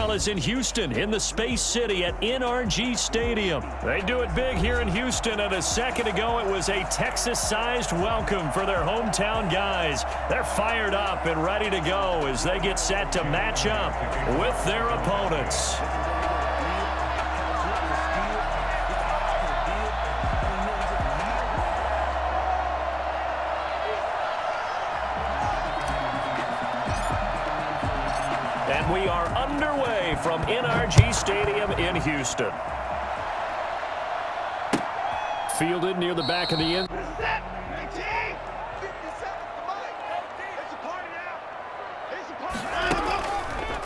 Well, it's in Houston, in the Space City at NRG Stadium. They do it big here in Houston, and a second ago it was a Texas-sized welcome for their hometown guys. They're fired up and ready to go as they get set to match up with their opponents. And we are underway from NRG Stadium in Houston. Fielded near the back of the end.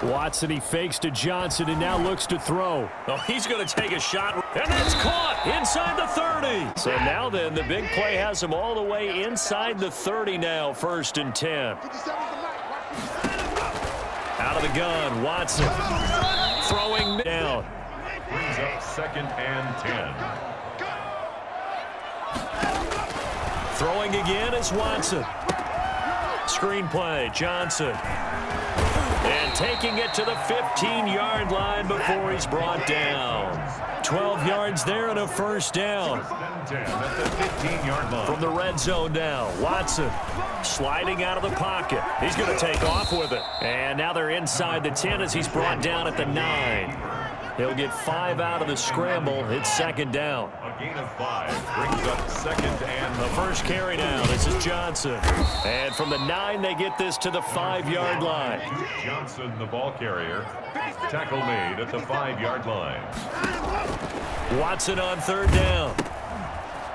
Watson, he fakes to Johnson and now looks to throw. Oh, he's going to take a shot, and that's caught inside the 30. So now then, the big play has him all the way inside the 30 now, 1st and 10. Out of the gun, Watson throwing down. Brings up 2nd and 10. Throwing again is Watson. Screen play, Johnson. And taking it to the 15-yard line before he's brought down. 12 yards there and a 1st down. 10 at the 15-yard line. From the red zone now, Watson sliding out of the pocket. He's going to take off with it. And now they're inside the 10 as he's brought down at the 9. He'll get 5 out of the scramble. It's 2nd down. A gain of 5 brings up 2nd and the first carry now. This is Johnson. And from the 9, they get this to the 5-yard line. Johnson, the ball carrier. Tackle made at the 5-yard line. Watson on 3rd down.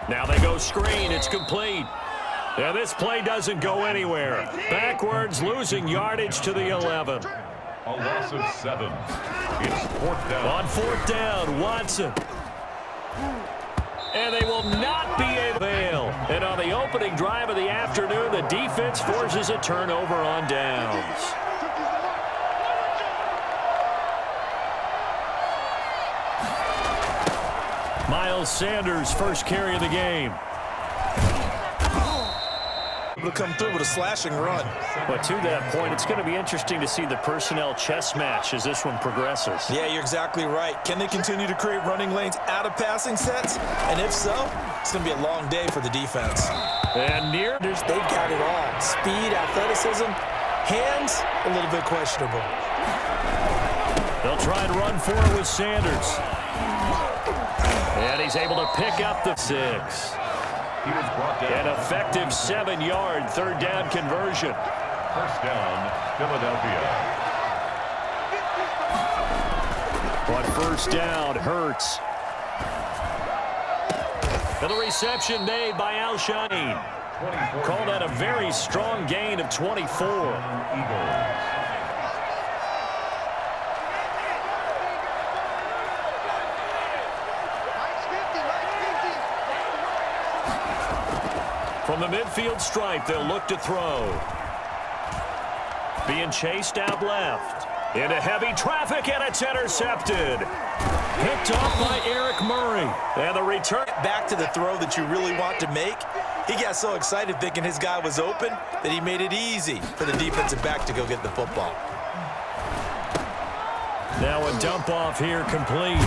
Now they go screen. It's complete. Yeah, this play doesn't go anywhere. Backwards, losing yardage to the 11. A loss of 7. It's 4th down. On 4th down, Watson. And they will not be able to fail. And on the opening drive of the afternoon, the defense forces a turnover on downs. Miles Sanders, first carry of the game. To come through with a slashing run. But to that point, it's going to be interesting to see the personnel chess match as this one progresses. Yeah, you're exactly right. Can they continue to create running lanes out of passing sets? And if so, it's going to be a long day for the defense. And near, they've got it all. Speed, athleticism, hands, a little bit questionable. They'll try and run for it with Sanders. And he's able to pick up the 6. He was brought down. An effective 7-yard 3rd down conversion. 1st down, Philadelphia. On 1st down, Hurts. And the reception made by Al-Shaheen. Call that a very strong gain of 24. Eagles. From the midfield stripe, they'll look to throw. Being chased out left. Into heavy traffic, and it's intercepted. Picked off by Eric Murray. And the return. Back to the throw that you really want to make. He got so excited thinking his guy was open that he made it easy for the defensive back to go get the football. Now a dump off here complete.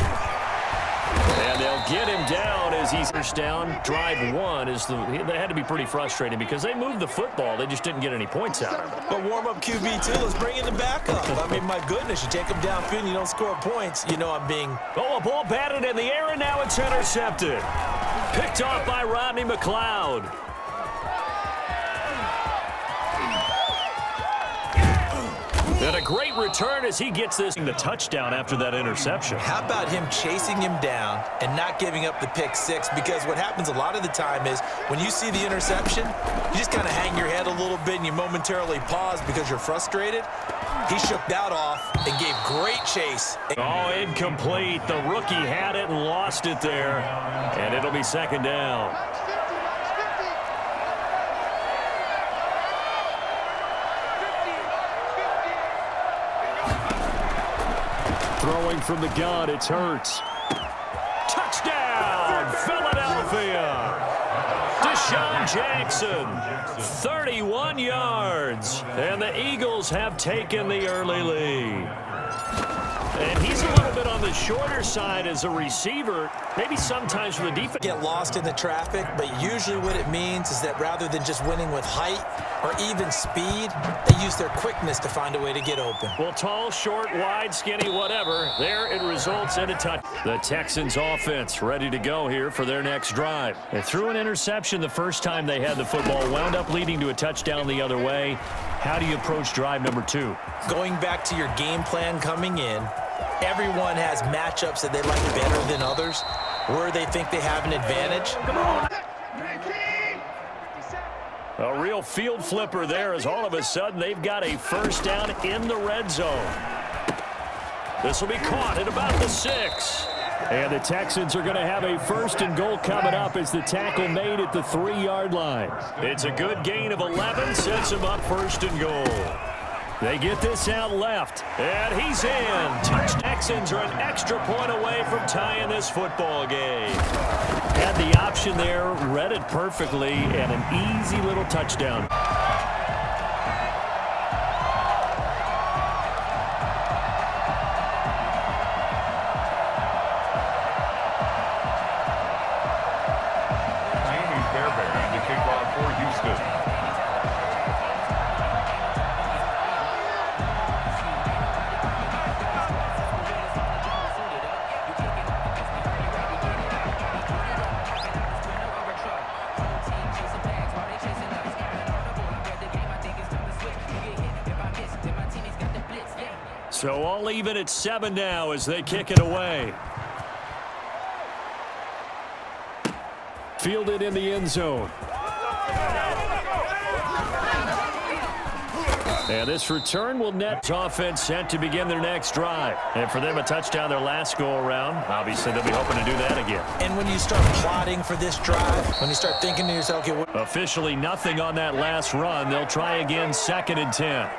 And they'll get him down as he's down. Drive 1 is they had to be pretty frustrating because they moved the football. They just didn't get any points out of it. But warm-up QB, too. Let's bring in the backup. I mean, my goodness, you take him downfield and you don't score points. You know I'm being... Oh, a ball batted in the air, and now it's intercepted. Picked off by Rodney McLeod. And a great return as he gets this the touchdown after that interception. How about him chasing him down and not giving up the pick 6? Because what happens a lot of the time is when you see the interception, you just kind of hang your head a little bit and you momentarily pause because you're frustrated. He shook that off and gave great chase. Oh, incomplete. The rookie had it and lost it there. And it'll be 2nd down. Throwing from the gun, it's Hurts. Touchdown, Philadelphia. Deshaun Jackson, 31 yards. And the Eagles have taken the early lead. And he's a little bit on the shorter side as a receiver. Maybe sometimes for the defense. Get lost in the traffic, but usually what it means is that rather than just winning with height or even speed, they use their quickness to find a way to get open. Well, tall, short, wide, skinny, whatever. There it results in a touch. The Texans offense ready to go here for their next drive. They threw an interception the first time they had the football, wound up leading to a touchdown the other way. How do you approach drive number 2? Going back to your game plan coming in, everyone has matchups that they like better than others, where they think they have an advantage. Come on. A real field flipper there as all of a sudden they've got a first down in the red zone. This will be caught at about the 6. And the Texans are going to have a first and goal coming up as the tackle made at the 3-yard line. It's a good gain of 11, sets them up first and goal. They get this out left, and he's in. Texans are an extra point away from tying this football game. Had the option there, read it perfectly, and an easy little touchdown. So all even at 7 now as they kick it away. Fielded in the end zone. And this return will net offense set to begin their next drive. And for them, a touchdown their last go-around. Obviously, they'll be hoping to do that again. And when you start plotting for this drive, when you start thinking to yourself, okay, what? Officially nothing on that last run. They'll try again, 2nd and 10.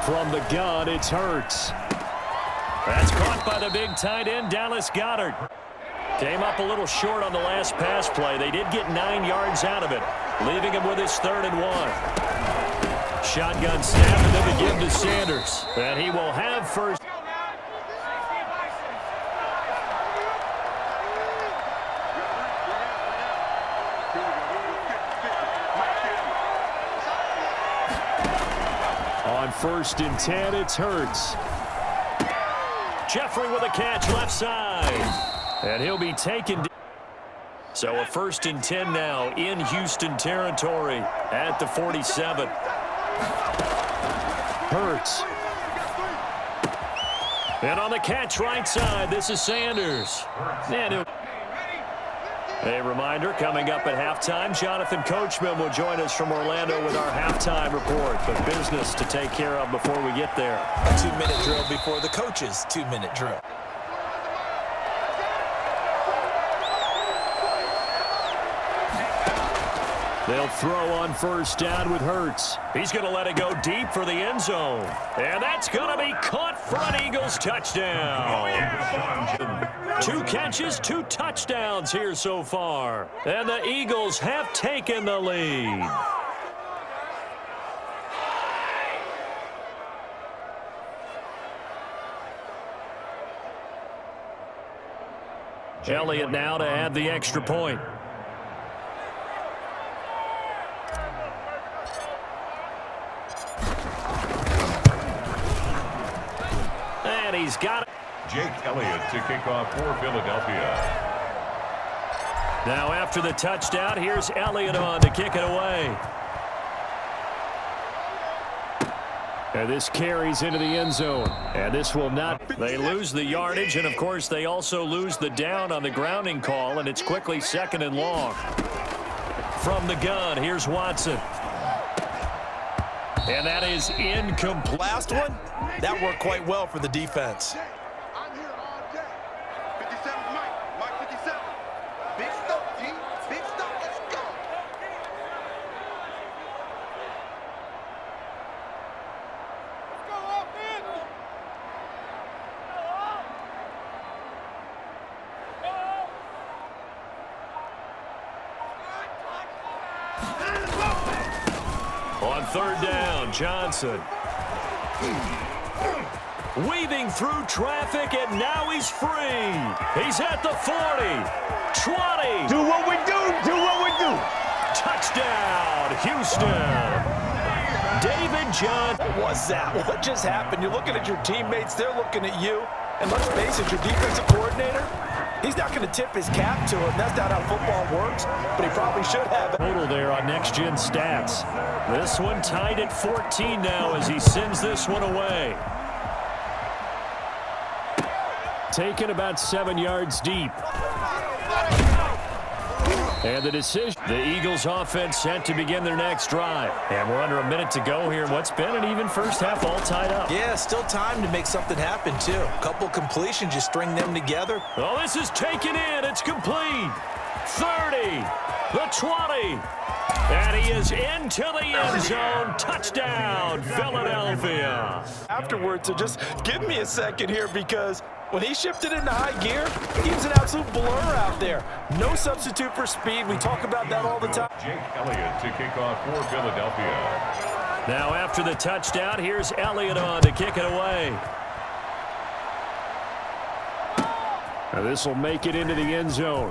From the gun, it's Hurts. That's caught by the big tight end, Dallas Goedert. Came up a little short on the last pass play. They did get 9 yards out of it, leaving him with his 3rd and 1. Shotgun snap and then to give to Sanders. And he will have first. On 1st and 10, it's Hurts. Jeffrey with a catch left side. And he'll be taken. So a 1st and 10 now in Houston territory at the 47. Hurts. And on the catch right side, this is Sanders. And a reminder, coming up at halftime, Jonathan Coachman will join us from Orlando with our halftime report. But business to take care of before we get there. A 2-minute drill before the coach's 2-minute drill. They'll throw on 1st down with Hurts. He's going to let it go deep for the end zone. And that's going to be caught for an Eagles touchdown. 2 catches, 2 touchdowns here so far. And the Eagles have taken the lead. Elliott now to add the extra point. And he's got it. Jake Elliott to kick off for Philadelphia. Now after the touchdown, here's Elliott on to kick it away. And this carries into the end zone. And this will not. They lose the yardage, and of course they also lose the down on the grounding call, and it's quickly 2nd and long. From the gun, here's Watson. And that is incomplete. Last one, that worked quite well for the defense. I'm here all day. 57 Mike 57. Big stuff, G. Big stuff. Let's go. Let's go, offense. On 3rd down, Johnson. Weaving through traffic, and now he's free. He's at the 40, 20. Do what we do. Do what we do. Touchdown, Houston. David John. What was that? What just happened? You're looking at your teammates. They're looking at you. And let's face it, your defensive coordinator, he's not going to tip his cap to him. That's not how football works, but he probably should have. Total there on next-gen stats. This one tied at 14 now as he sends this one away. Taken about 7 yards deep. And the decision. The Eagles offense set to begin their next drive. And we're under a minute to go here in what's been an even first half all tied up. Yeah, still time to make something happen, too. A couple completions, you string them together. Oh, this is taken in. It's complete. 30, the 20. And he is into the end zone. Touchdown, Philadelphia. Afterwards, so just give me a second here because when he shifted into high gear, he was an absolute blur out there. No substitute for speed. We talk about that all the time. Jake Elliott to kick off for Philadelphia. Now after the touchdown, here's Elliott on to kick it away. Now this will make it into the end zone.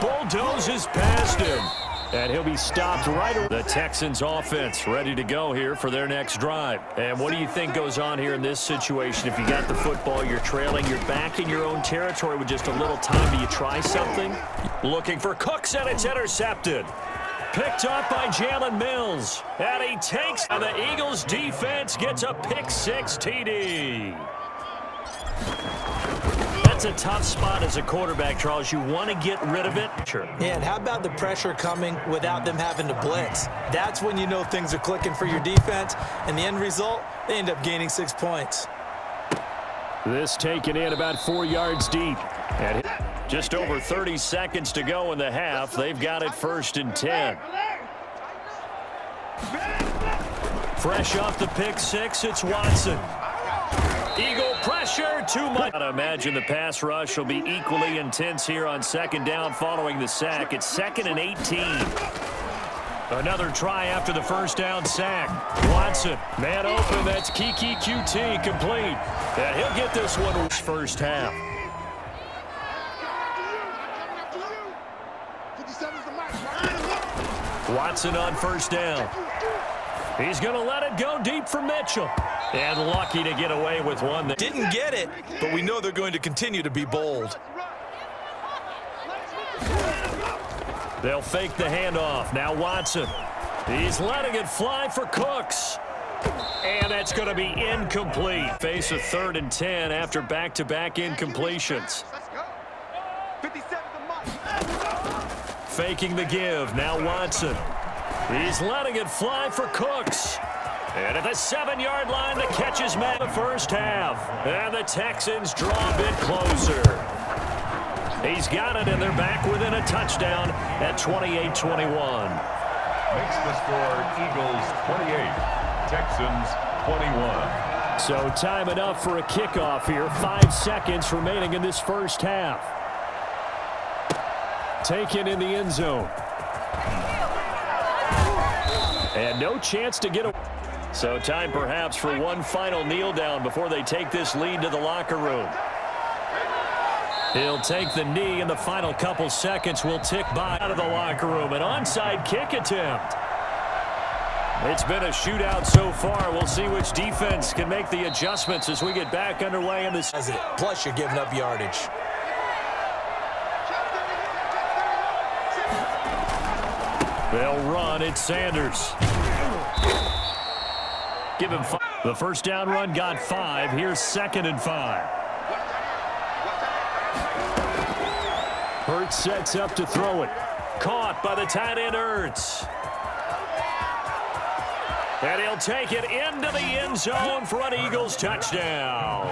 Bulldozes past him. And he'll be stopped right away. The Texans offense ready to go here for their next drive. And what do you think goes on here in this situation? If you got the football, you're trailing, you're back in your own territory with just a little time. Do you try something? Looking for Cooks, and it's intercepted. Picked up by Jalen Mills. And he takes, and the Eagles defense gets a pick-6 TD. That's a tough spot as a quarterback, Charles. You want to get rid of it? Sure. Yeah, and how about the pressure coming without them having to blitz? That's when you know things are clicking for your defense. And the end result, they end up gaining 6 points. This taken in about 4 yards deep. And just over 30 seconds to go in the half. They've got it 1st and 10. Fresh off the pick-6, it's Watson. Eagle pressure, too much. I imagine the pass rush will be equally intense here on 2nd down following the sack. It's 2nd and 18. Another try after the 1st down sack. Watson, man open, that's Kiki QT, complete. And he'll get this one first half. Watson on 1st down. He's going to let it go deep for Mitchell. And lucky to get away with one. That didn't get it, but we know they're going to continue to be bold. They'll fake the handoff. Now Watson. He's letting it fly for Cooks. And that's going to be incomplete. Face a 3rd and 10 after back-to-back incompletions. Faking the give. Now Watson. He's letting it fly for Cooks. And at the 7-yard line, the catch is made in the first half. And the Texans draw a bit closer. He's got it, and they're back within a touchdown at 28-21. Makes the score Eagles 28, Texans 21. So time enough for a kickoff here. 5 seconds remaining in this first half. Taken in the end zone. And no chance to get away. So time perhaps for one final kneel down before they take this lead to the locker room. He'll take the knee, and the final couple seconds will tick by out of the locker room. An onside kick attempt. It's been a shootout so far. We'll see which defense can make the adjustments as we get back underway in this. Plus, you're giving up yardage. They'll run. It's Sanders. Give him 5. The first down run got 5. Here's 2nd and 5. Hurts sets up to throw it. Caught by the tight end Ertz. And he'll take it into the end zone for an Eagles touchdown.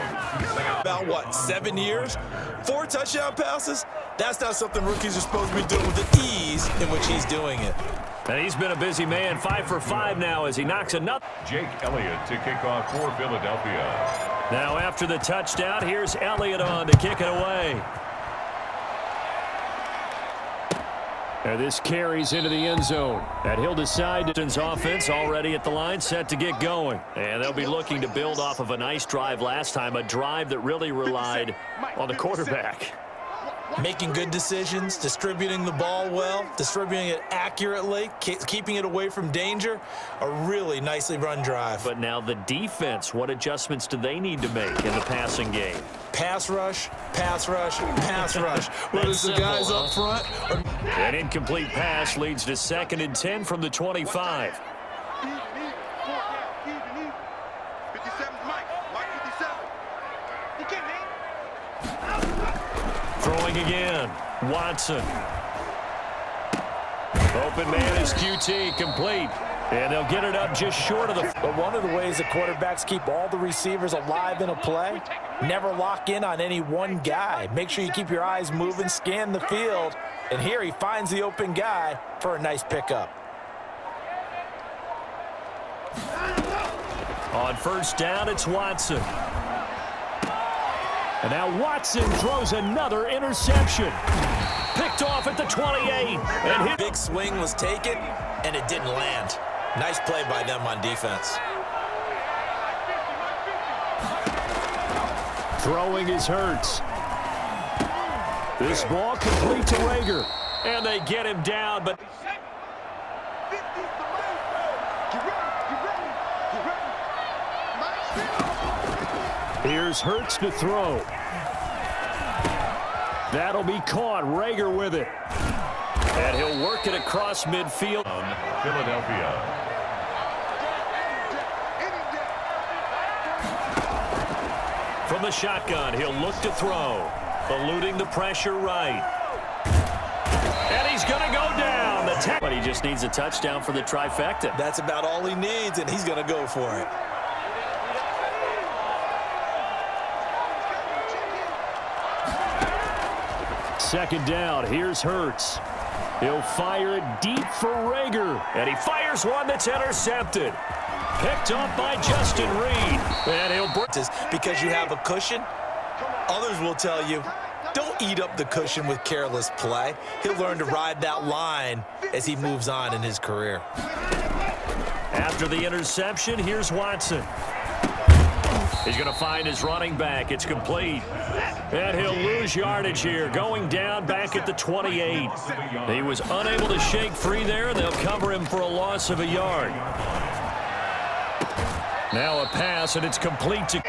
About what, 7 years? 4 touchdown passes? That's not something rookies are supposed to be doing with the ease in which he's doing it. And he's been a busy man, 5 for 5 now as he knocks another. Jake Elliott to kick off for Philadelphia. Now after the touchdown, here's Elliott on to kick it away. And this carries into the end zone. And he'll decide. Texans offense already at the line, set to get going. And they'll be looking to build off of a nice drive last time, a drive that really relied on the quarterback. Making good decisions, distributing the ball well, distributing it accurately, keeping it away from danger. A really nicely run drive. But now the defense, what adjustments do they need to make in the passing game? Pass rush, pass rush, pass rush. Whether it's the guys up front or... An incomplete pass leads to 2nd and 10 from the 25. 57, Mike 57. You get me? Throwing again. Watson. Open man is QT, complete. And they'll get it up just short of the... But one of the ways that quarterbacks keep all the receivers alive in a play, never lock in on any one guy. Make sure you keep your eyes moving, scan the field. And here he finds the open guy for a nice pickup. On first down, it's Watson. And now Watson throws another interception. Picked off at the 28. And hit. Big swing was taken, and it didn't land. Nice play by them on defense. Throwing is Hurts. This ball complete to Rager. And they get him down, but... Here's Hurts to throw. That'll be caught. Rager with it. And he'll work it across midfield. Philadelphia. From the shotgun, he'll look to throw. Eluding the pressure right. And he's going to go down. But he just needs a touchdown for the trifecta. That's about all he needs, and he's going to go for it. Second down, here's Hurts. He'll fire it deep for Rager. And he fires one that's intercepted. Picked up by Justin Reed. And he'll break. Because you have a cushion, others will tell you, don't eat up the cushion with careless play. He'll learn to ride that line as he moves on in his career. After the interception, here's Watson. He's going to find his running back. It's complete. And he'll lose yardage here, going down back at the 28. He was unable to shake free there, and they'll cover him for a loss of a yard. Now a pass, and it's complete to...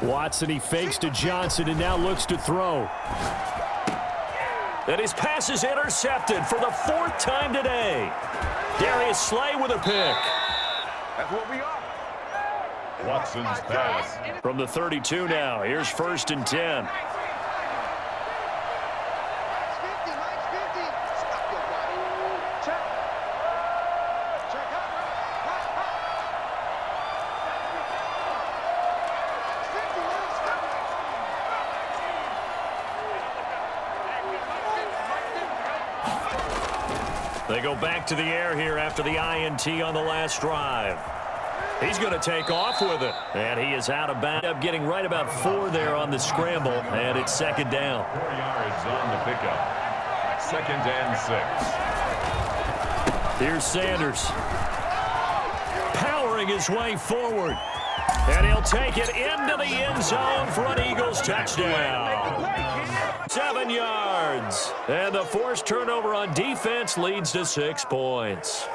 Watson, he fakes to Johnson and now looks to throw. And his pass is intercepted for the 4th time today. Darius Slay with a pick. That's what we are. Watson's pass. From the 32 now, here's 1st and 10. They go back to the air here after the INT on the last drive. He's going to take off with it. And he is out of bounds. Up getting right about 4 there on the scramble. And it's 2nd down. 4 yards on the pickup. 2nd and 6. Here's Sanders. Powering his way forward. And he'll take it into the end zone for an Eagles touchdown. 7 yards. And the forced turnover on defense leads to 6 points.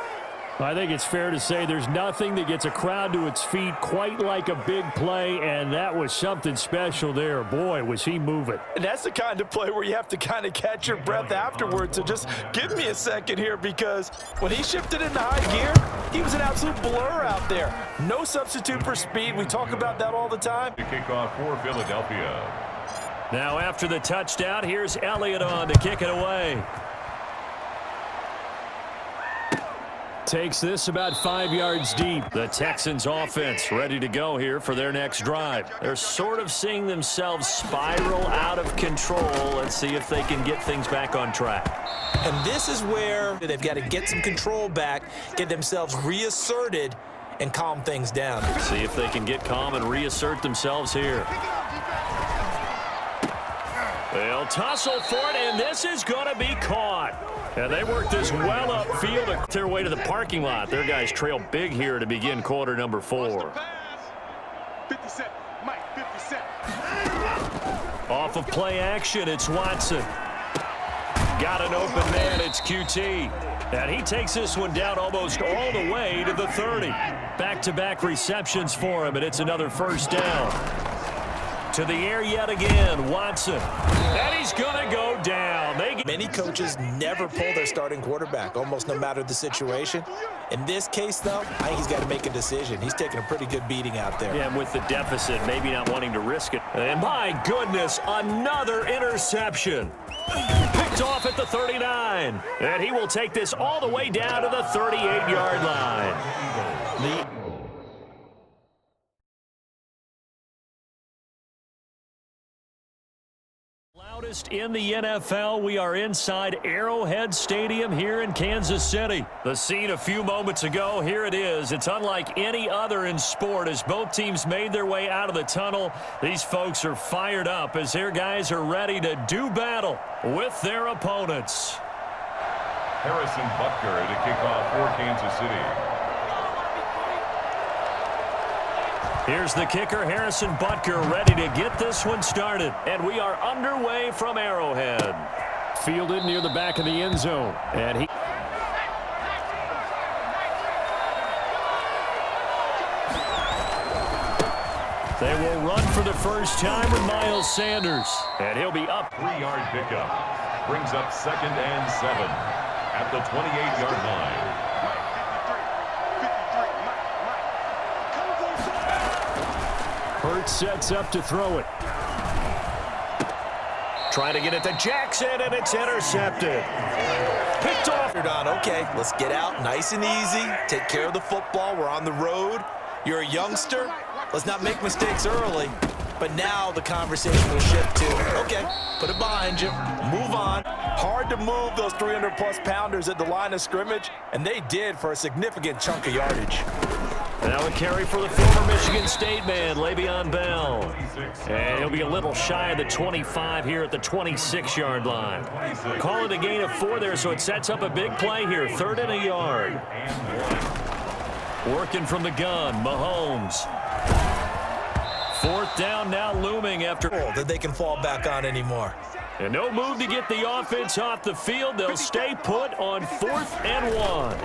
I think it's fair to say there's nothing that gets a crowd to its feet quite like a big play, and that was something special there. Boy, was he moving. And that's the kind of play where you have to kind of catch your breath afterwards. So just give me a second here, because when he shifted into high gear, he was an absolute blur out there. No substitute for speed. We talk about that all the time. The kickoff for Philadelphia. Now after the touchdown, here's Elliott on to kick it away. Takes this about 5 yards deep. The Texans offense ready to go here for their next drive. They're sort of seeing themselves spiral out of control. Let's see if they can get things back on track. And this is where they've got to get some control back, get themselves reasserted, and calm things down. See if they can get calm and reassert themselves here. They'll tussle for it, and this is going to be caught. And they work this well upfield to their way to the parking lot. Their guys trail big here to begin quarter number 4. 57, Mike, 57. Off of play action, it's Watson. Got an open man, it's QT. And he takes this one down almost all the way to the 30. Back-to-back receptions for him, and it's another first down. To the air yet again, Watson. And he's going to go down. Many coaches never pull their starting quarterback, almost no matter the situation. In this case, though, I think he's got to make a decision. He's taking a pretty good beating out there. Yeah, with the deficit, maybe not wanting to risk it. And my goodness, another interception. Picked off at the 39. And he will take this all the way down to the 38-yard line. Loudest in the NFL, we are inside Arrowhead Stadium here in Kansas City. The scene a few moments ago, here it is. It's unlike any other in sport as both teams made their way out of the tunnel. These folks are fired up as their guys are ready to do battle with their opponents. Harrison Butker to kick off for Kansas City. Here's the kicker, Harrison Butker, ready to get this one started. And we are underway from Arrowhead. Fielded near the back of the end zone. And he... They will run for the first time with Miles Sanders. And he'll be up. 3-yard pickup. Brings up 2nd and 7 at the 28-yard line. Hurts sets up to throw it. Trying to get it to Jackson, and it's intercepted. Picked off. Okay, let's get out nice and easy. Take care of the football. We're on the road. You're a youngster. Let's not make mistakes early. But now the conversation will shift to, okay, put it behind you. Move on. Hard to move those 300-plus pounders at the line of scrimmage, and they did for a significant chunk of yardage. Now a carry for the former Michigan State man, Le'Veon Bell. And he'll be a little shy of the 25 here at the 26-yard line. Call it a gain of 4 there, so it sets up a big play here. 3rd and a yard. Working from the gun, Mahomes. 4th down now looming after that they can fall back on anymore. And no move to get the offense off the field. They'll stay put on 4th and 1.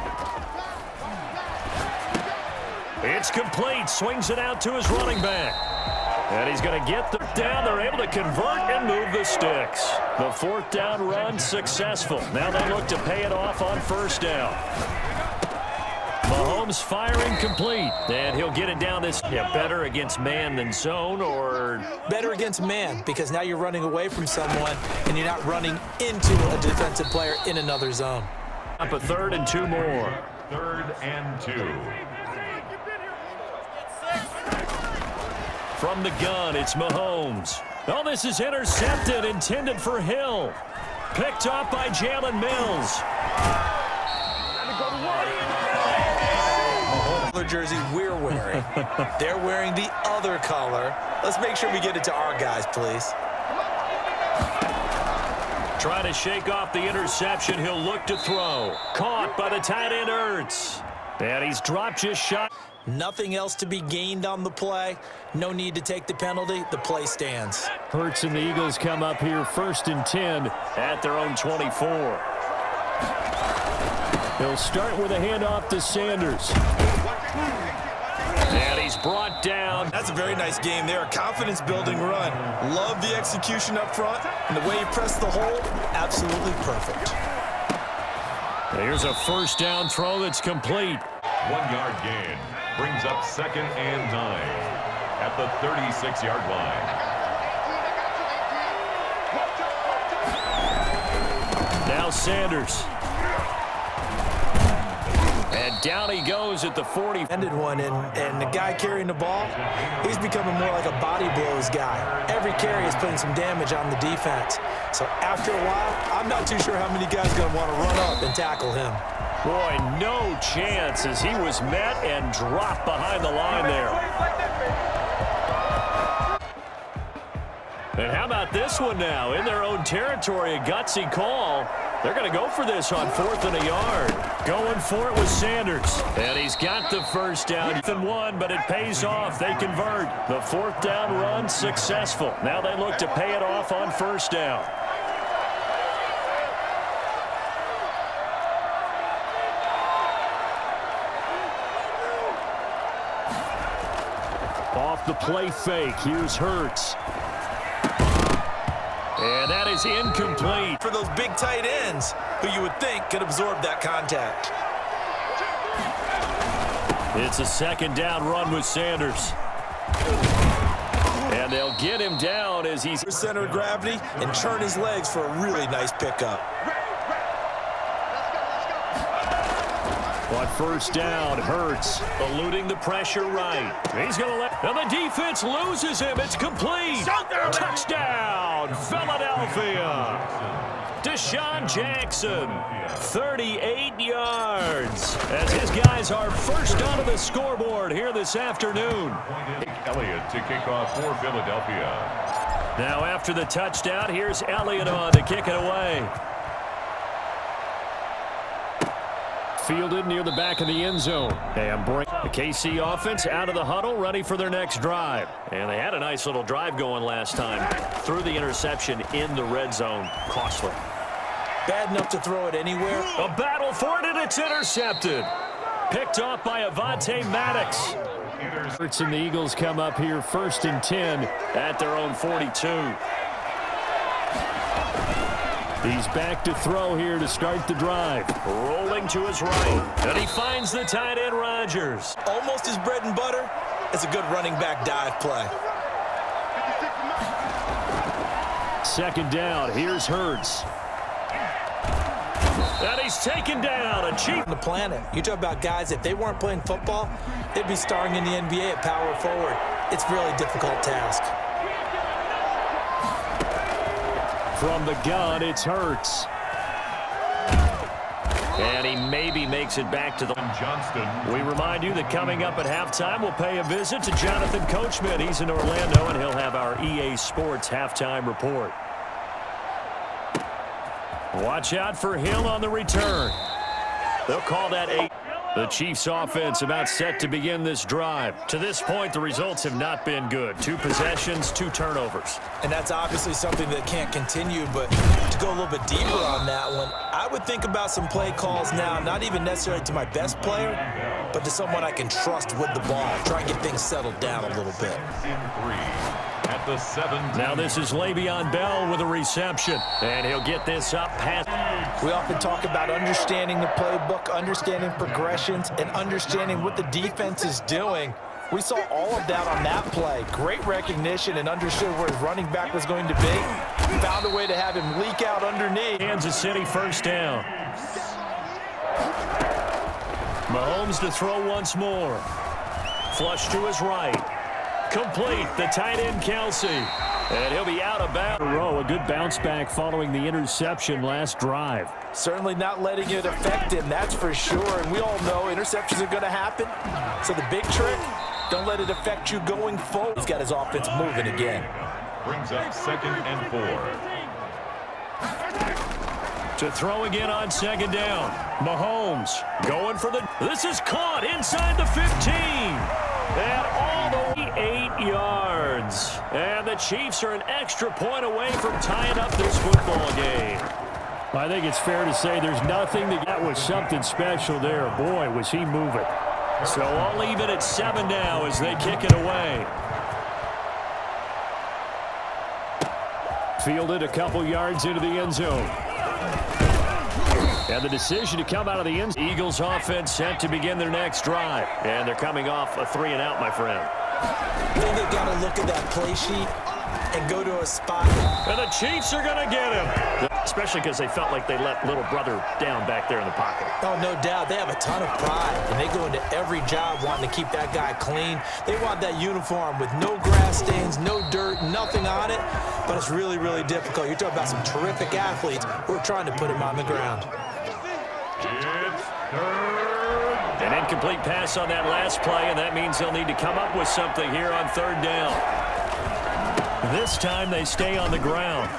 It's complete. Swings it out to his running back. And he's going to get them down. They're able to convert and move the sticks. The 4th down run successful. Now they look to pay it off on 1st down. Mahomes firing complete. And he'll get it down this. Yeah, better against man than zone, or better against man, because now you're running away from someone and you're not running into a defensive player in another zone. Up a 3rd and 2 more. 3rd and 2. From the gun, it's Mahomes. Oh, this is intercepted, intended for Hill. Picked off by Jalen Mills. The jersey we're wearing. They're wearing the other color. Let's make sure we get it to our guys, please. Trying to shake off the interception. He'll look to throw. Caught by the tight end, Ertz. And he's dropped just shot. Nothing else to be gained on the play. No need to take the penalty. The play stands. Hurts and the Eagles come up here 1st and 10 at their own 24. They'll start with a handoff to Sanders. And he's brought down. That's a very nice game there. A confidence-building run. Love the execution up front. And the way you press the hole, absolutely perfect. Here's a 1st down throw that's complete. 1-yard gain. Brings up 2nd and 9 at the 36-yard line. Now Sanders. And down he goes at the 40. Ended one, and the guy carrying the ball, he's becoming more like a body blows guy. Every carry is putting some damage on the defense. So after a while, I'm not too sure how many guys are going to want to run up and tackle him. Boy, no chance as he was met and dropped behind the line there. And how about this one now? In their own territory, a gutsy call. They're going to go for this on 4th and a yard. Going for it with Sanders. And he's got the first down. And one, but it pays off. They convert. The 4th down run successful. Now they look to pay it off on 1st down. Off the play fake. Here's Hurts. And that is incomplete. For those big tight ends who you would think could absorb that contact. It's a 2nd down run with Sanders. And they'll get him down as he's center of gravity and churn his legs for a really nice pickup. On 1st down, Hurts eluding the pressure right. He's going to let, and the defense loses him. It's complete. Touchdown, Philadelphia. Deshaun Jackson, 38 yards. As his guys are first onto the scoreboard here this afternoon. Elliott to kick off for Philadelphia. Now after the touchdown, here's Elliott on to kick it away. Fielded near the back of the end zone. And bring the KC offense out of the huddle, ready for their next drive. And they had a nice little drive going last time. Threw the interception in the red zone. Costly. Bad enough to throw it anywhere. A battle for it, and it's intercepted. Picked off by Avonte Maddox. Hurts and the Eagles come up here 1st and 10 at their own 42. He's back to throw here to start the drive. Rolling to his right. And he finds the tight end, Rodgers. Almost his bread and butter. It's a good running back dive play. 2nd down. Here's Hurts. And he's taken down. A cheap. On the planet. You talk about guys, if they weren't playing football, they'd be starring in the NBA at power forward. It's a really difficult task. From the gun, it's Hurts. And he maybe makes it back to the Johnston. We remind you that coming up at halftime, we'll pay a visit to Jonathan Coachman. He's in Orlando, and he'll have our EA Sports halftime report. Watch out for Hill on the return. They'll call that 8. The Chiefs offense about set to begin this drive. To this point, the results have not been good. 2 possessions, 2 turnovers. And that's obviously something that can't continue, but to go a little bit deeper on that one, I would think about some play calls now, not even necessarily to my best player, but to someone I can trust with the ball. Try and get things settled down a little bit. At the 7. Now this is Le'Veon Bell with a reception, and he'll get this up past. We often talk about understanding the playbook, understanding progressions, and understanding what the defense is doing. We saw all of that on that play. Great recognition and understood where his running back was going to be. Found a way to have him leak out underneath. Kansas City 1st down. Mahomes to throw once more. Flush to his right. Complete. The tight end, Kelsey. And he'll be out of bounds. A good bounce back following the interception last drive. Certainly not letting it affect him, that's for sure. And we all know interceptions are going to happen. So the big trick, don't let it affect you going forward. He's got his offense moving again. Brings up 2nd and 4. To throw again on 2nd down. Mahomes going for the. This is caught inside the 15. And all the way 8 yards. And the Chiefs are an extra point away from tying up this football game. I think it's fair to say there's nothing that was something special there. Boy, was he moving. So I'll leave it at 7 now as they kick it away. Fielded a couple yards into the end zone. And the decision to come out of the end zone. Eagles offense set to begin their next drive. And they're coming off a 3-and-out, my friend. I think they've got to look at that play sheet and go to a spot. And the Chiefs are going to get him. Especially because they felt like they let little brother down back there in the pocket. Oh, no doubt. They have a ton of pride, and they go into every job wanting to keep that guy clean. They want that uniform with no grass stains, no dirt, nothing on it. But it's really, really difficult. You're talking about some terrific athletes who are trying to put him on the ground. It's 3rd. An incomplete pass on that last play, and that means they'll need to come up with something here on 3rd down. This time they stay on the ground.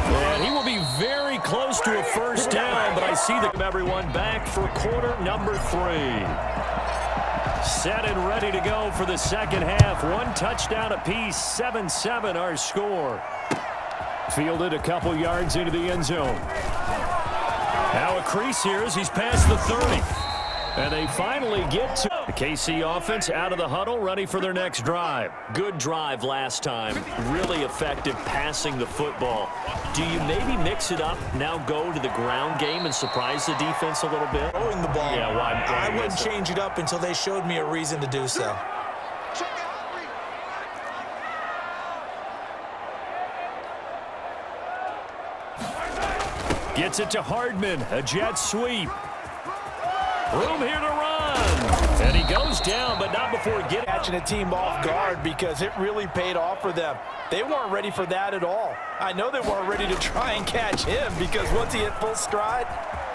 And he will be very close to a first down, but I see everyone back for quarter number 3. Set and ready to go for the second half. 1 touchdown apiece, 7-7 our score. Fielded a couple yards into the end zone. Now a crease here as he's past the 30. And they finally get to the KC offense out of the huddle, ready for their next drive. Good drive last time. Really effective passing the football. Do you maybe mix it up, now go to the ground game and surprise the defense a little bit? Throwing the ball. Yeah, why? I wouldn't change it up until they showed me a reason to do so. Gets it to Hardman, a jet sweep. Room here to run. And he goes down, but not before getting Catching a team off guard because it really paid off for them. They weren't ready for that at all. I know they weren't ready to try and catch him because once he hit full stride,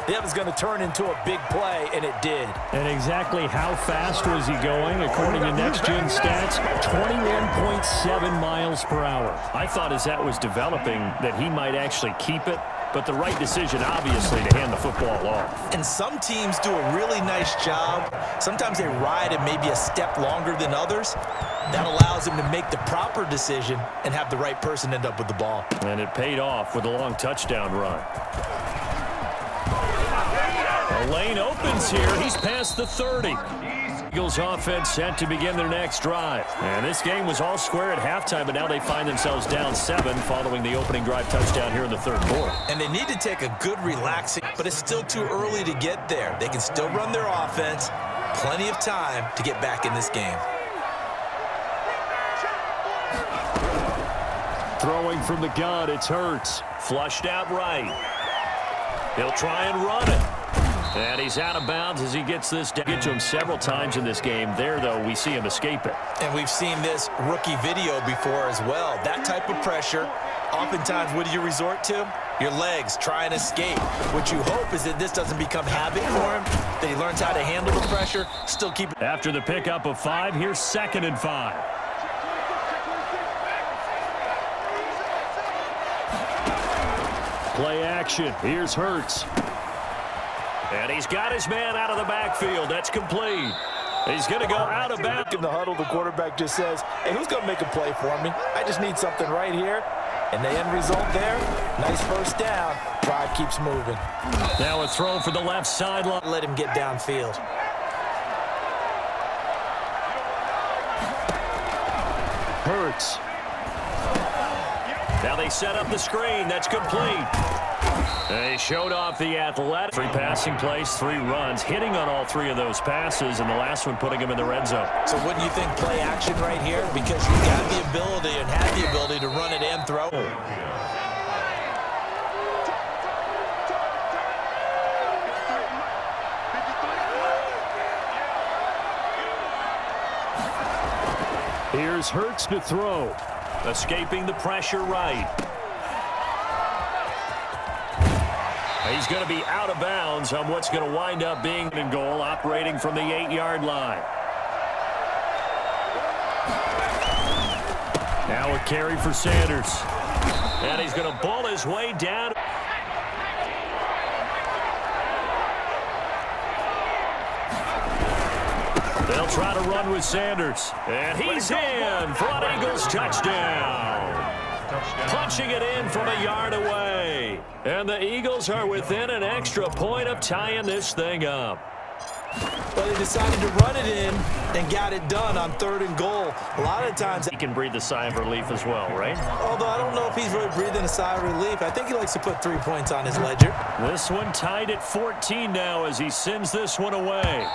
that was going to turn into a big play, and it did. And exactly how fast was he going? According to Next Gen Stats, 21.7 miles per hour. I thought as that was developing that he might actually keep it, but the right decision, obviously, to hand the football off. And some teams do a really nice job. Sometimes they ride it maybe a step longer than others. That allows them to make the proper decision and have the right person end up with the ball. And it paid off with a long touchdown run. The lane opens here. He's past the 30. Eagles offense set to begin their next drive. And this game was all square at halftime, but now they find themselves down 7 following the opening drive touchdown here in the third quarter. And they need to take a good relaxing, but it's still too early to get there. They can still run their offense. Plenty of time to get back in this game. Throwing from the gun, it's Hurts. Flushed out right. He'll try and run it. And he's out of bounds as he gets this down. Get to him several times in this game. There, though, we see him escape it. And we've seen this rookie video before as well. That type of pressure, oftentimes, what do you resort to? Your legs, try and escape. What you hope is that this doesn't become habit for him, that he learns how to handle the pressure, still keep it. After the pickup of 5, here's 2nd and 5. Play action. Here's Hurts. And he's got his man out of the backfield. That's complete. He's going to go out of bounds. In the huddle, the quarterback just says, hey, who's going to make a play for me? I just need something right here. And the end result there, nice first down. Drive keeps moving. Now a throw for the left sideline. Let him get downfield. Hurts. Now they set up the screen. That's complete. They showed off the athletic. 3 passing plays, 3 runs, hitting on all 3 of those passes, and the last one putting him in the red zone. So wouldn't you think play action right here? Because you've got the ability and have the ability to run it and throw. Here's Hurts to throw. Escaping the pressure right. He's going to be out of bounds on what's going to wind up being in goal, operating from the 8-yard line. Now a carry for Sanders. And he's going to ball his way down. They'll try to run with Sanders. And he's in for an Eagles touchdown. Punching it in from a yard away. And the Eagles are within an extra point of tying this thing up. Well, they decided to run it in and got it done on 3rd and goal. A lot of times He can breathe a sigh of relief as well, right? although I don't know if he's really breathing a sigh of relief. I think he likes to put 3 points on his ledger. This one tied at 14 now as he sends this one away.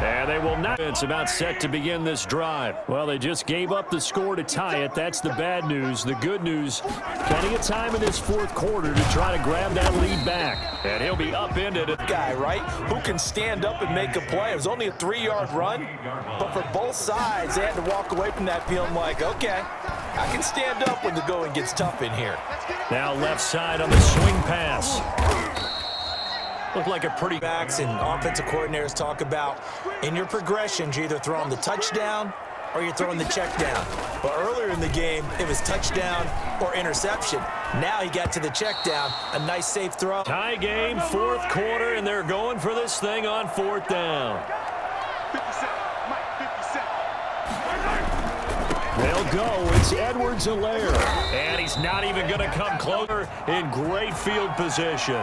And they will not. It's about set to begin this drive. Well, they just gave up the score to tie it. That's the bad news. The good news, plenty of time in this 4th quarter to try to grab that lead back. And he'll be upended. Guy, right? Who can stand up and make a play? It was only a 3-yard run, but for both sides, they had to walk away from that feeling like, okay, I can stand up when the going gets tough in here. Now left side on the swing pass. Looked like a pretty... Backs and offensive coordinators talk about in your progressions, you're either throwing the touchdown or you're throwing the check down. But earlier in the game, it was touchdown or interception. Now he got to the check down, a nice safe throw. Tie game, fourth quarter, and they're going for this thing on fourth down. 57, Mike, 57. They'll go. It's Edwards-Helaire. And he's not even going to come closer in great field position.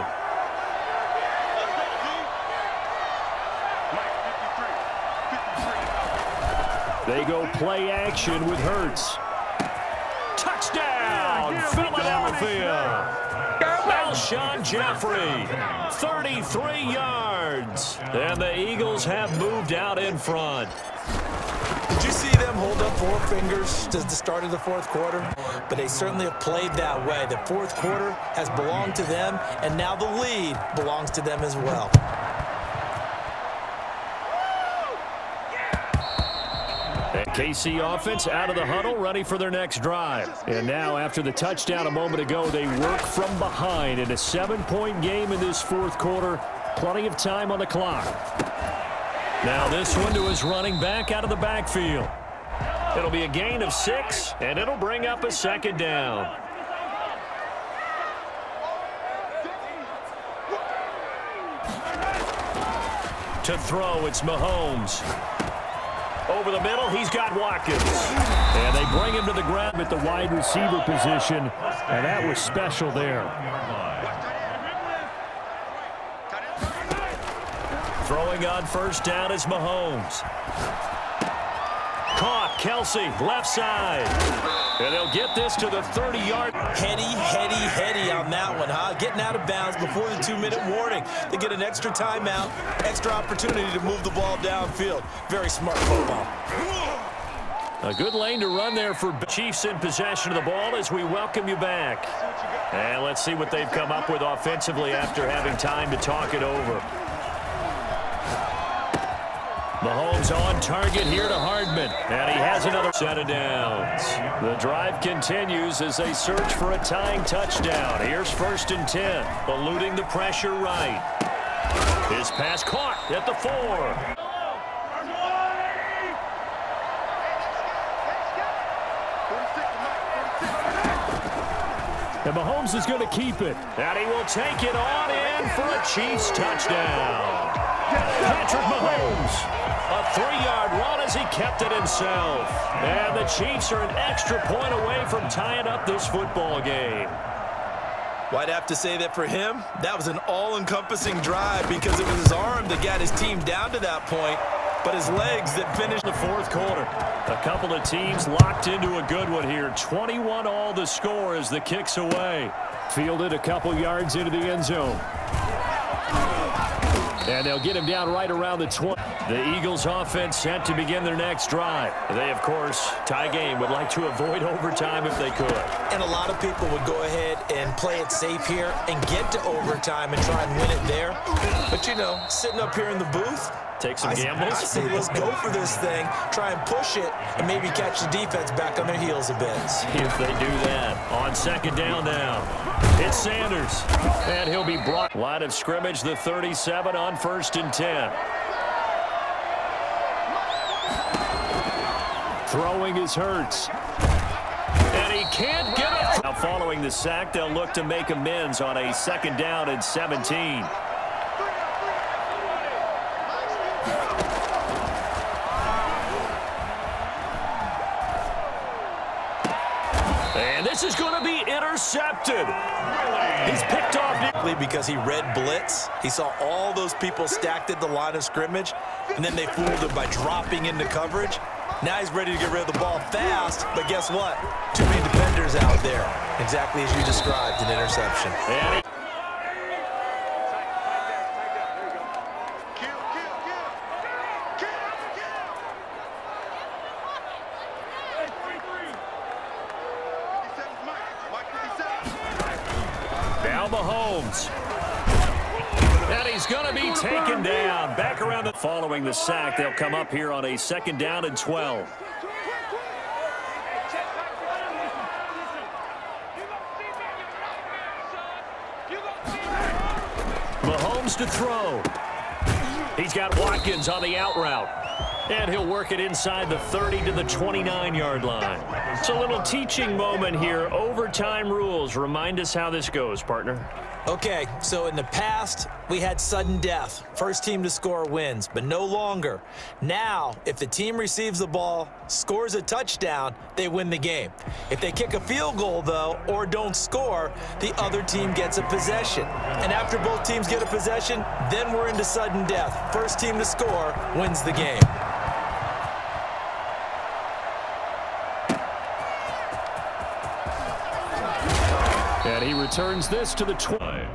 Mike, 53, 53. They go play action with Hurts. Touchdown, Philadelphia. Alshon Jeffrey, 33 yards. And the Eagles have moved out in front. Did you see them hold up 4 fingers to the start of the fourth quarter? But they certainly have played that way. The fourth quarter has belonged to them, and now the lead belongs to them as well. And KC offense out of the huddle, ready for their next drive. And now, after the touchdown a moment ago, they work from behind in a 7-point game in this fourth quarter. Plenty of time on the clock. Now this one to his running back out of the backfield. It'll be a gain of 6, and it'll bring up a second down. To throw, it's Mahomes. Over the middle, he's got Watkins. And they bring him to the ground at the wide receiver position, and that was special there. Throwing on first down is Mahomes. Caught, Kelsey, left side. And they'll get this to the 30-yard. Heady on that one, huh? Getting out of bounds before the 2-minute warning. They get an extra timeout, extra opportunity to move the ball downfield. Very smart football. A good lane to run there for Chiefs in possession of the ball as we welcome you back. And let's see what they've come up with offensively after having time to talk it over. Mahomes on target here to Hardman, and he has another set of downs. The drive continues as they search for a tying touchdown. Here's 1st and 10, eluding the pressure right. His pass caught at the 4. And Mahomes is going to keep it, and he will take it on in for a Chiefs touchdown. Patrick Mahomes. A 3-yard run as he kept it himself. And the Chiefs are an extra point away from tying up this football game. Well, I'd have to say that for him, that was an all-encompassing drive because it was his arm that got his team down to that point, but his legs that finished the fourth quarter. A couple of teams locked into a good one here. 21 all the score as the kick's away. Fielded a couple yards into the end zone. And they'll get him down right around the 20. The Eagles offense set to begin their next drive. They, of course, tie game, would like to avoid overtime if they could. And a lot of people would go ahead and play it safe here and get to overtime and try and win it there. But, you know, sitting up here in the booth, take some gambles. I say let's go for this thing, try and push it, and maybe catch the defense back on their heels a bit. See if they do that. On second down now, it's Sanders. And he'll be brought. Line of scrimmage, the 37 on 1st and 10. Throwing is Hurts. And he can't get it. Now following the sack, they'll look to make amends on a 2nd down and 17. And this is going to be intercepted. He's picked off because he read blitz. He saw all those people stacked at the line of scrimmage, and then they fooled him by dropping into coverage. Now he's ready to get rid of the ball fast, but guess what? Too many defenders out there. Exactly as you described, an interception. And now Mahomes. And he's going to be taken down. Back around the following the sack. They'll come up here on a 2nd down and 12. Mahomes to throw. He's got Watkins on the out route. And he'll work it inside the 30 to the 29-yard line. It's a little teaching moment here. Overtime rules. Remind us how this goes, partner. Okay, so in the past, we had sudden death. First team to score wins, but no longer. Now, if the team receives the ball, scores a touchdown, they win the game. If they kick a field goal, though, or don't score, the other team gets a possession. And after both teams get a possession, then we're into sudden death. First team to score wins the game. And he returns this to the 20.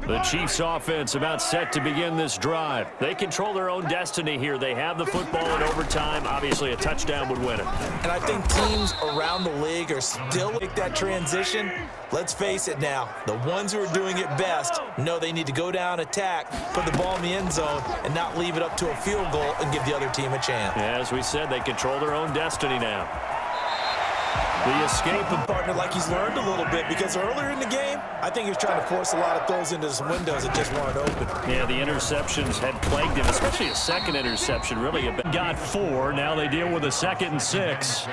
The Chiefs offense about set to begin this drive. They control their own destiny here. They have the football in overtime. Obviously, a touchdown would win it. And I think teams around the league are still make that transition. Let's face it now, the ones who are doing it best know they need to go down, attack, put the ball in the end zone, and not leave it up to a field goal and give the other team a chance. As we said, they control their own destiny now. The escape of partner like he's learned a little bit, because earlier in the game, I think he was trying to force a lot of throws into some windows that just weren't open. Yeah, the interceptions had plagued him, especially a second interception. Really got 4. Now they deal with a 2nd and 6.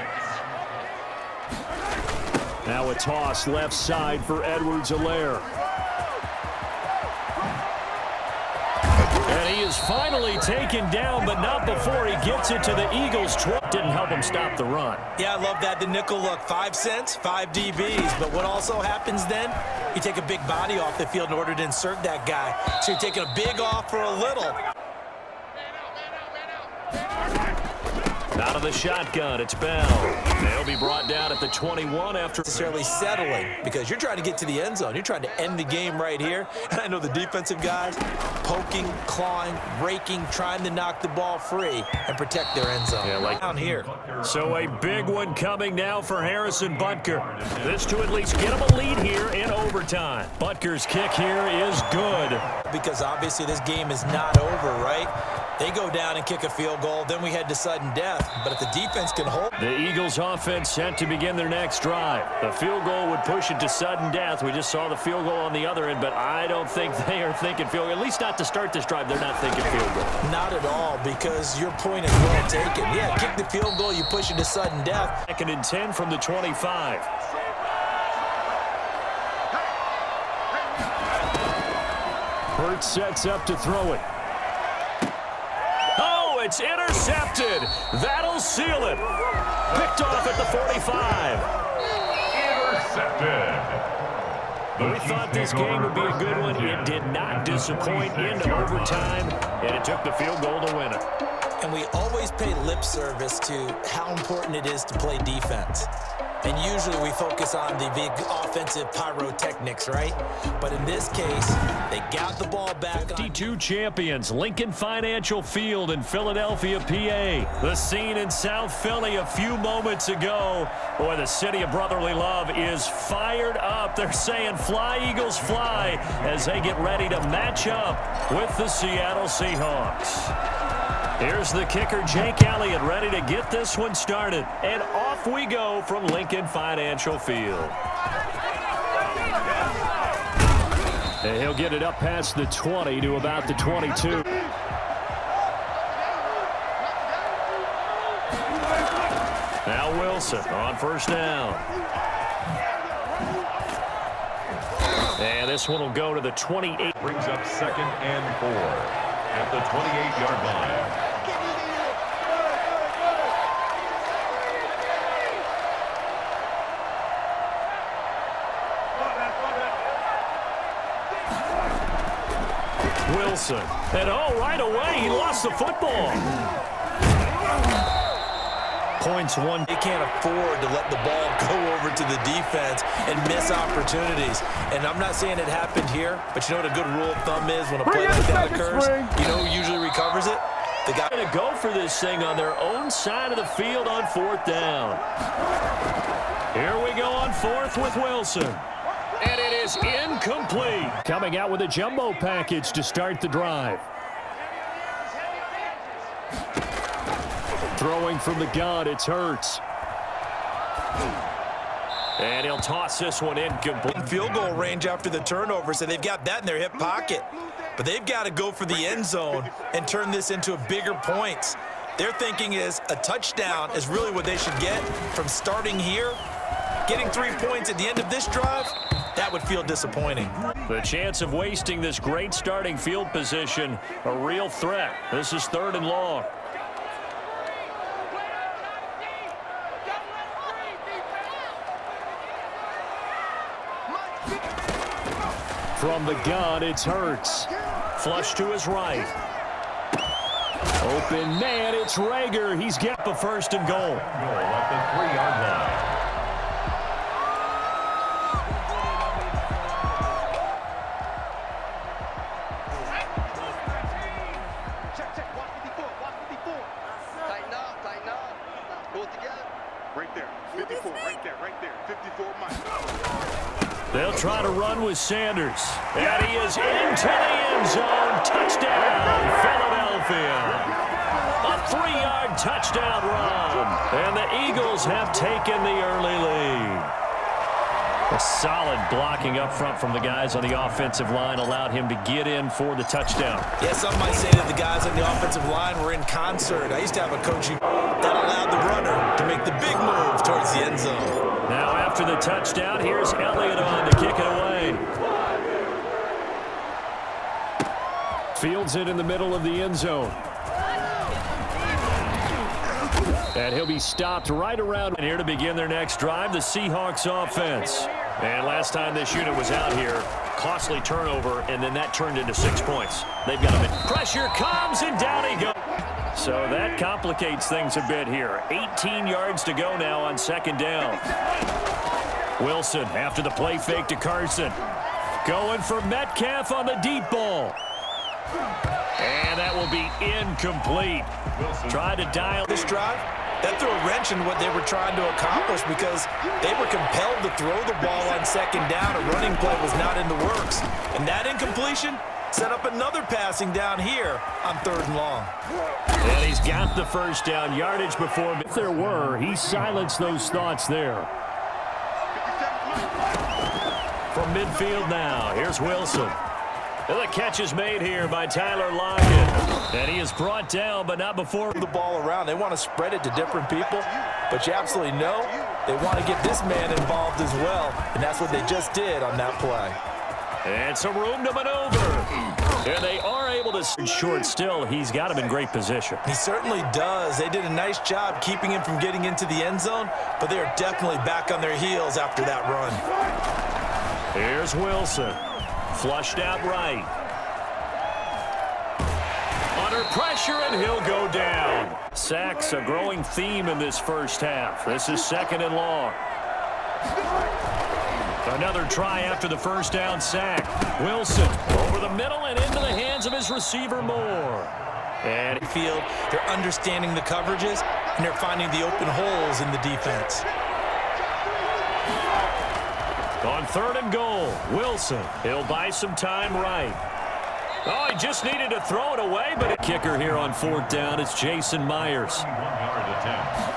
Now a toss left side for Edwards-Helaire. And he is finally taken down, but not before he gets it to the Eagles. Didn't help him stop the run. Yeah, I love that. The nickel look, 5 cents, 5 DBs. But what also happens then, you take a big body off the field in order to insert that guy. So you're taking a big off for a little. Out of the shotgun, it's Bell. They'll be brought down at the 21 after necessarily settling, because you're trying to get to the end zone. You're trying to end the game right here. And I know the defensive guys poking, clawing, raking, trying to knock the ball free and protect their end zone. Yeah, like down here. So a big one coming now for Harrison Butker. This to at least get him a lead here in overtime. Butker's kick here is good. Because obviously this game is not over, right? They go down and kick a field goal, then we head to sudden death. But if the defense can hold... The Eagles offense set to begin their next drive. The field goal would push it to sudden death. We just saw the field goal on the other end, but I don't think they are thinking field goal. At least not to start this drive, they're not thinking field goal. Not at all, because your point is well taken. Yeah, kick the field goal, you push it to sudden death. 2nd and 10 from the 25. Hurts sets up to throw it. Oh, it's intercepted. That'll seal it. Picked off at the 45. Intercepted. We thought this game would be a good one. It did not disappoint into overtime, and it took the field goal to win it. And we always pay lip service to how important it is to play defense. And usually we focus on the big offensive pyrotechnics, right? But in this case, they got the ball back. 52 champions, Lincoln Financial Field in Philadelphia, PA. The scene in South Philly a few moments ago. Boy, the city of brotherly love is fired up. They're saying, fly, Eagles, fly, as they get ready to match up with the Seattle Seahawks. Here's the kicker, Jake Elliott, ready to get this one started. And off we go from Lincoln Financial Field. And he'll get it up past the 20 to about the 22. Now Wilson on first down. And this one will go to the 28. Brings up 2nd and 4 at the 28-yard line. Wilson. And right away, he lost the football. Points one. They can't afford to let the ball go over to the defense and miss opportunities. And I'm not saying it happened here, but you know what a good rule of thumb is when a play like that occurs? You know who usually recovers it? The guy going to go for this thing on their own side of the field on 4th down. Here we go on 4th with Wilson. And it is incomplete. Coming out with a jumbo package to start the drive. Throwing from the gun, it's Hurts. And he'll toss this one incomplete. field goal range after the turnover, so they've got that in their hip pocket. but they've got to go for the end zone and turn this into a bigger points. Their thinking is a touchdown is really what they should get from starting here. Getting 3 points at the end of this drive, that would feel disappointing. The chance of wasting this great starting field position, a real threat. This is 3rd and long. From the gun, it's Hurts. Flush to his right. Open man, it's Rager. He's got the 1st and goal. Goal at the 3-yard line. Check, check. Watch 54. Watch 54. Tighten up. Tighten up. Pull it together. Right there. 54. Right there. Right there. 54, Mike. They'll try to run with Sanders. And he is into the end zone. Touchdown, Philadelphia. A 3-yard touchdown run. And the Eagles have taken the early lead. A solid blocking up front from the guys on the offensive line allowed him to get in for the touchdown. Yeah, some might say that the guys on the offensive line were in concert. I used to have a coach that allowed the runner to make the big move towards the end zone. Now after the touchdown, here's Elliott on to kick it away. Fields it in the middle of the end zone. And he'll be stopped right around here to begin their next drive, the Seahawks offense. And last time this unit was out here, costly turnover, and then that turned into 6 points. They've got him in. Pressure comes, and down he goes. So that complicates things a bit here. 18 yards to go now on 2nd down. Wilson after the play fake to Carson. Going for Metcalf on the deep ball. And that will be incomplete. Tried to dial This drive, that threw a wrench in what they were trying to accomplish because they were compelled to throw the ball on 2nd down. A running play was not in the works. And that incompletion set up another passing down here on 3rd and long. And he's got the 1st down yardage before. If there were, he silenced those thoughts there. From midfield now, here's Wilson. And the catch is made here by Tyler Lockett. And he is brought down, but not before The ball around. They want to spread it to different people, but you absolutely know they want to get this man involved as well, and that's what they just did on that play. And some room to maneuver. And they are able to short still. He's got him in great position. He certainly does. They did a nice job keeping him from getting into the end zone, but they are definitely back on their heels after that run. Here's Wilson. Flushed out right. Under pressure, and he'll go down. Sacks, a growing theme in this 1st half. This is 2nd and long. Another try after the 1st down sack. Wilson over the middle and into the hands of his receiver Moore. And Field, they're understanding the coverages, and they're finding the open holes in the defense. on 3rd and goal, Wilson. He'll buy some time right. Oh, he just needed to throw it away, but a kicker here on 4th down is Jason Myers. 1-yard attempt.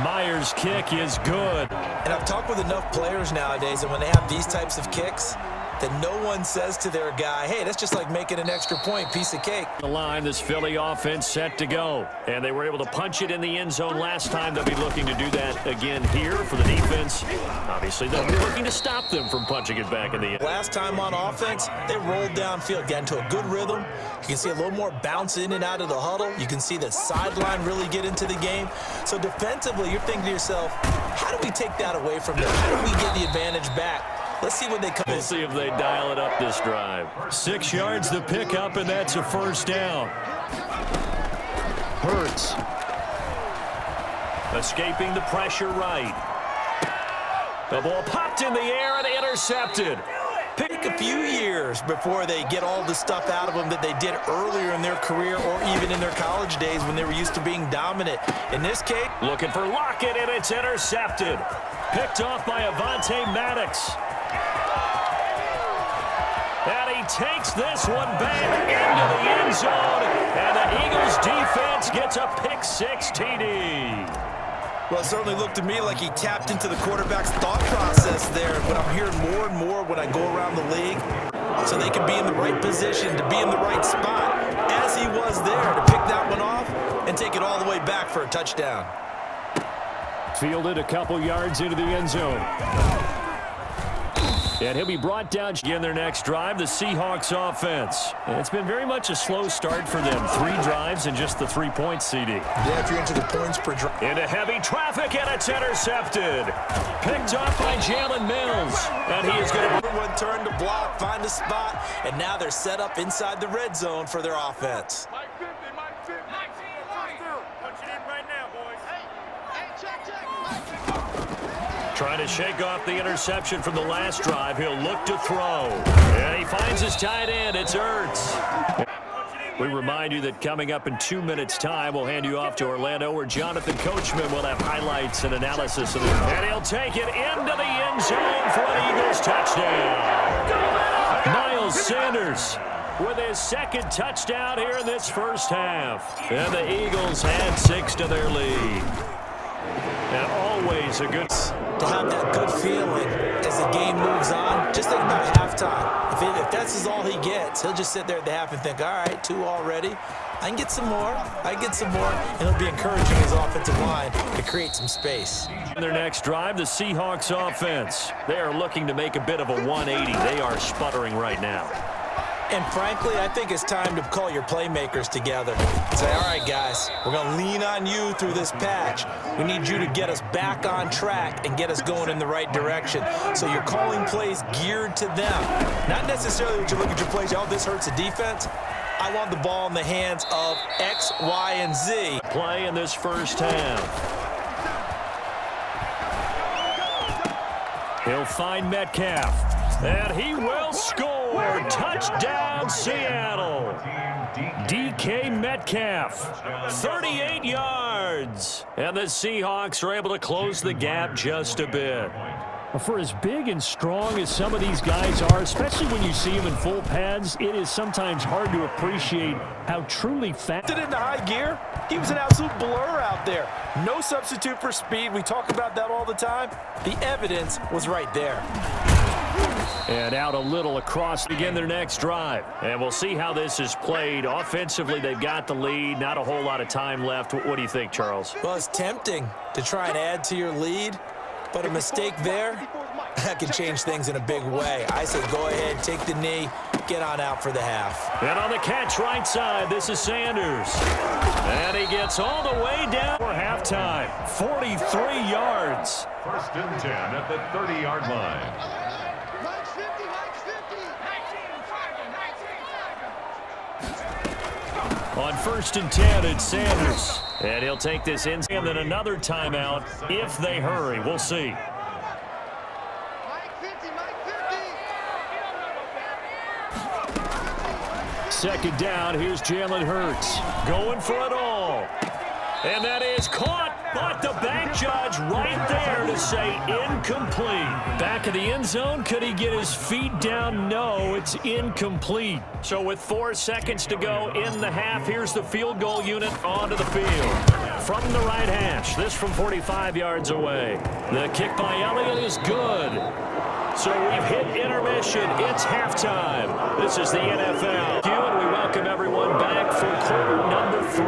Myers' kick is good. And I've talked with enough players nowadays, and when they have these types of kicks, that no one says to their guy, hey, that's just like making an extra point, piece of cake. The line, this Philly offense set to go. And they were able to punch it in the end zone last time. They'll be looking to do that again here for the defense. Obviously, they'll be looking to stop them from punching it back in the end. Last time on offense, they rolled downfield, got into a good rhythm. You can see a little more bounce in and out of the huddle. You can see the sideline really get into the game. So defensively, you're thinking to yourself, how do we take that away from them? How do we get the advantage back? Let's see what they come. We'll see if they dial it up this drive. 6 yards to pick up, and that's a 1st down. Hurts. Escaping the pressure right. The ball popped in the air and intercepted. Pick a few years before they get all the stuff out of them that they did earlier in their career or even in their college days when they were used to being dominant. In this case, looking for Lockett, and it's intercepted. Picked off by Avonte Maddox. And he takes this one back into the end zone. And the Eagles defense gets a pick-6 TD. Well, it certainly looked to me like he tapped into the quarterback's thought process there. But I'm hearing more and more when I go around the league, so they can be in the right position, to be in the right spot, as he was there, to pick that one off and take it all the way back for a touchdown. Fielded a couple yards into the end zone. And he'll be brought down again their next drive, the Seahawks offense. And it's been very much a slow start for them. 3 drives and just the 3 points, CD. Yeah, if you're into the points per drive. Into heavy traffic, and it's intercepted. Picked off by Jalen Mills. And he is going to... Everyone turn to block, find a spot, and now they're set up inside the red zone for their offense. Mike 50, Mike 50. Punch it in right now, boys. Hey, check, check. Trying to shake off the interception from the last drive. He'll look to throw. And he finds his tight end. It's Ertz. We remind you that coming up in 2 minutes' time, we'll hand you off to Orlando, where Jonathan Coachman will have highlights and analysis of it. And he'll take it into the end zone for an Eagles touchdown. Miles Sanders with his second touchdown here in this first half. And the Eagles had 6 to their lead. And always a good... To have that good feeling as the game moves on, just think about halftime. If that's all he gets, he'll just sit there at the half and think, all right, 2 already. I can get some more. I can get some more. And he'll be encouraging his offensive line to create some space. In their next drive, the Seahawks offense. They are looking to make a bit of a 180. They are sputtering right now. And frankly, I think it's time to call your playmakers together and say, all right, guys, we're going to lean on you through this patch. We need you to get us back on track and get us going in the right direction. So you're calling plays geared to them. Not necessarily that you look at your plays, oh, this hurts the defense. I want the ball in the hands of X, Y, and Z. Play in this first half. He'll find Metcalf. And he will score. Touchdown, Seattle. DK Metcalf, 38 yards. And the Seahawks are able to close the gap just a bit. For as big and strong as some of these guys are, especially when you see them in full pads, it is sometimes hard to appreciate how truly fast. Into high gear, he was an absolute blur out there. No substitute for speed. We talk about that all the time. The evidence was right there. And out a little across to begin their next drive. And we'll see how this is played. Offensively, they've got the lead. Not a whole lot of time left. What do you think, Charles? Well, it's tempting to try and add to your lead, but a mistake there, that can change things in a big way. I say go ahead, take the knee, get on out for the half. And on the catch right side, this is Sanders. And he gets all the way down for halftime. 43 yards. 1st and 10 at the 30-yard line. Mike's 50, Mike's 50. On 1st and 10, it's Sanders. And he'll take this in. And then another timeout if they hurry. We'll see. Mike 50, Mike 50. Second down, here's Jalen Hurts. Going for it all. And that is caught. But the bank judge right there to say incomplete. Back of the end zone. Could he get his feet down? No, it's incomplete. So with 4 seconds to go in the half, here's the field goal unit onto the field. From the right hash. This from 45 yards away. The kick by Elliott is good. So we've hit intermission. It's halftime. This is the NFL. And we welcome everyone back for quarter number 3.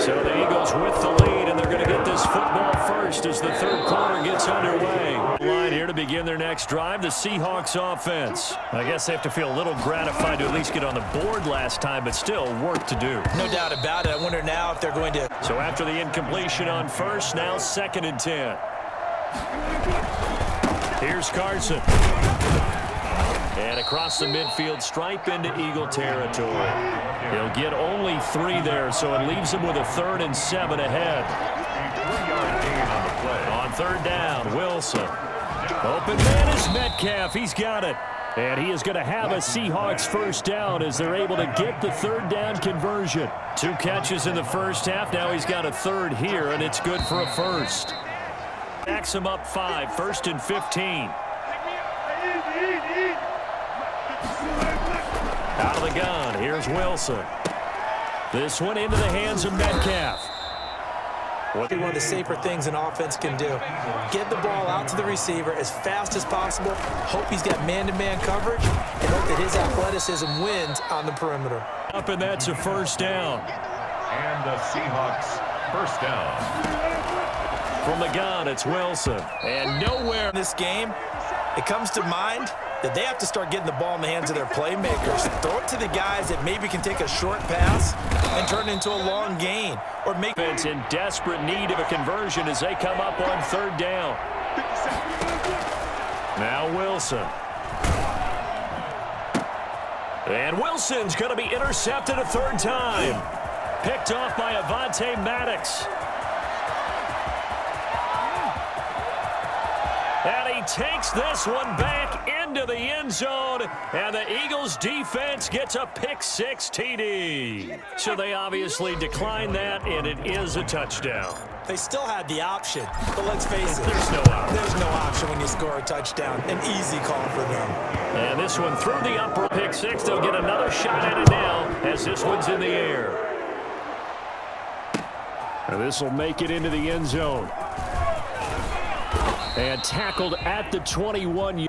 So the Eagles with the lead, and they're going to get this football first as the 3rd quarter gets underway. Line here to begin their next drive, the Seahawks offense. I guess they have to feel a little gratified to at least get on the board last time, but still work to do. No doubt about it. I wonder now if they're going to... So after the incompletion on 1st, now 2nd and 10. Here's Carson. And across the midfield stripe into Eagle territory. He'll get only 3 there, so it leaves him with a 3rd and 7 ahead. On 3rd down, Wilson. Open man is Metcalf. He's got it. And he is going to have a Seahawks first down as they're able to get the 3rd down conversion. 2 catches in the first half. Now he's got a 3rd here, and it's good for a 1st. Backs him up 5, 1st and 15. Out of the gun, here's Wilson. This one into the hands of Metcalf. One of the safer things an offense can do. Get the ball out to the receiver as fast as possible. Hope he's got man-to-man coverage, and hope that his athleticism wins on the perimeter. Up, and that's a first down. And the Seahawks first down. From the gun, it's Wilson. And nowhere In this game, it comes to mind that they have to start getting the ball in the hands of their playmakers. Throw it to the guys that maybe can take a short pass and turn it into a long gain. Or make defense in desperate need of a conversion as they come up on third down. Now Wilson. And Wilson's going to be intercepted a third time. Picked off by Avonte Maddox. And he takes this one back into the end zone, and the Eagles defense gets a pick-6 TD. So they obviously declined that, and it is a touchdown. They still had the option, but let's face it. There's no option. There's no option when you score a touchdown. An easy call for them. And this one through the upper pick-6. They'll get another shot at it now as this one's in the air. And this will make it into the end zone. And tackled at the 21.